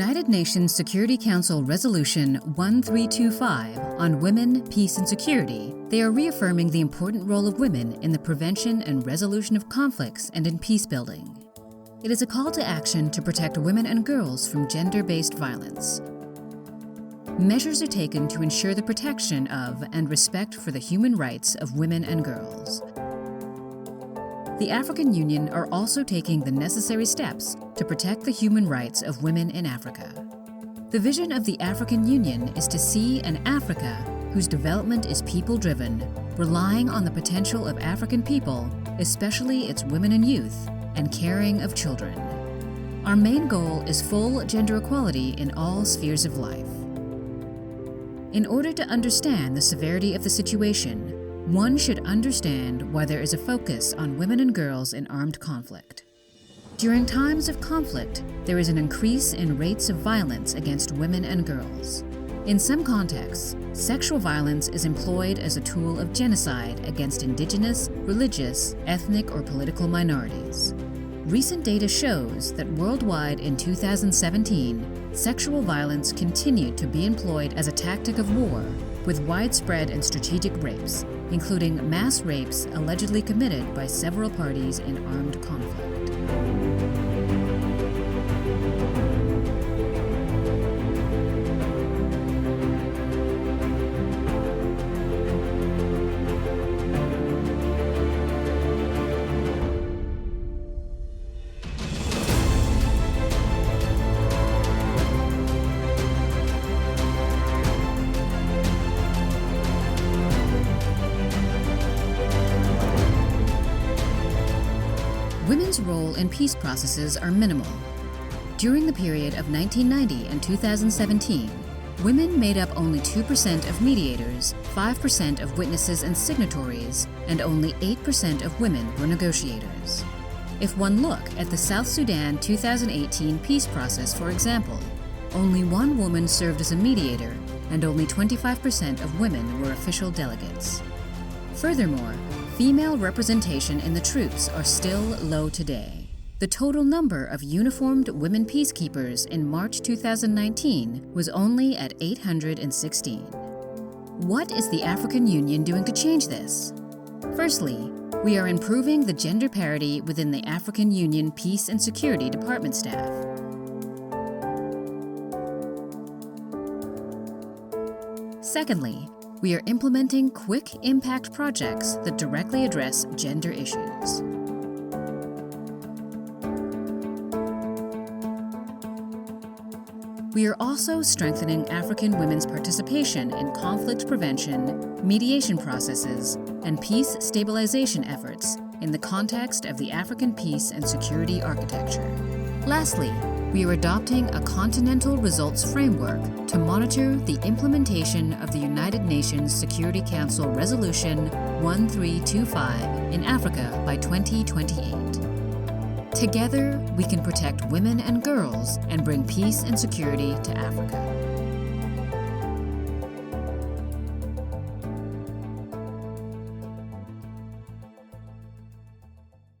United Nations Security Council Resolution 1325 on Women, Peace and Security, they are reaffirming the important role of women in the prevention and resolution of conflicts and in peace building. It is a call to action to protect women and girls from gender-based violence. Measures are taken to ensure the protection of and respect for the human rights of women and girls. The African Union are also taking the necessary steps to protect the human rights of women in Africa. The vision of the African Union is to see an Africa whose development is people-driven, relying on the potential of African people, especially its women and youth, and caring of children. Our main goal is full gender equality in all spheres of life. In order to understand the severity of the situation, one should understand why there is a focus on women and girls in armed conflict. During times of conflict, there is an increase in rates of violence against women and girls. In some contexts, sexual violence is employed as a tool of genocide against indigenous, religious, ethnic, or political minorities. Recent data shows that worldwide in 2017, sexual violence continued to be employed as a tactic of war, with widespread and strategic rapes, including mass rapes allegedly committed by several parties in armed conflict. Women's role in peace processes are minimal. During the period of 1990 and 2017, women made up only 2% of mediators, 5% of witnesses and signatories, and only 8% of women were negotiators. If one look at the South Sudan 2018 peace process, for example, only one woman served as a mediator, and only 25% of women were official delegates. Furthermore, female representation in the troops are still low today. The total number of uniformed women peacekeepers in March 2019 was only at 816. What is the African Union doing to change this? Firstly, we are improving the gender parity within the African Union Peace and Security Department staff. Secondly, we are implementing quick impact projects that directly address gender issues. We are also strengthening African women's participation in conflict prevention, mediation processes, and peace stabilization efforts in the context of the African peace and security architecture. Lastly, we are adopting a continental results framework to monitor the implementation of the United Nations Security Council Resolution 1325 in Africa by 2028. Together, we can protect women and girls and bring peace and security to Africa.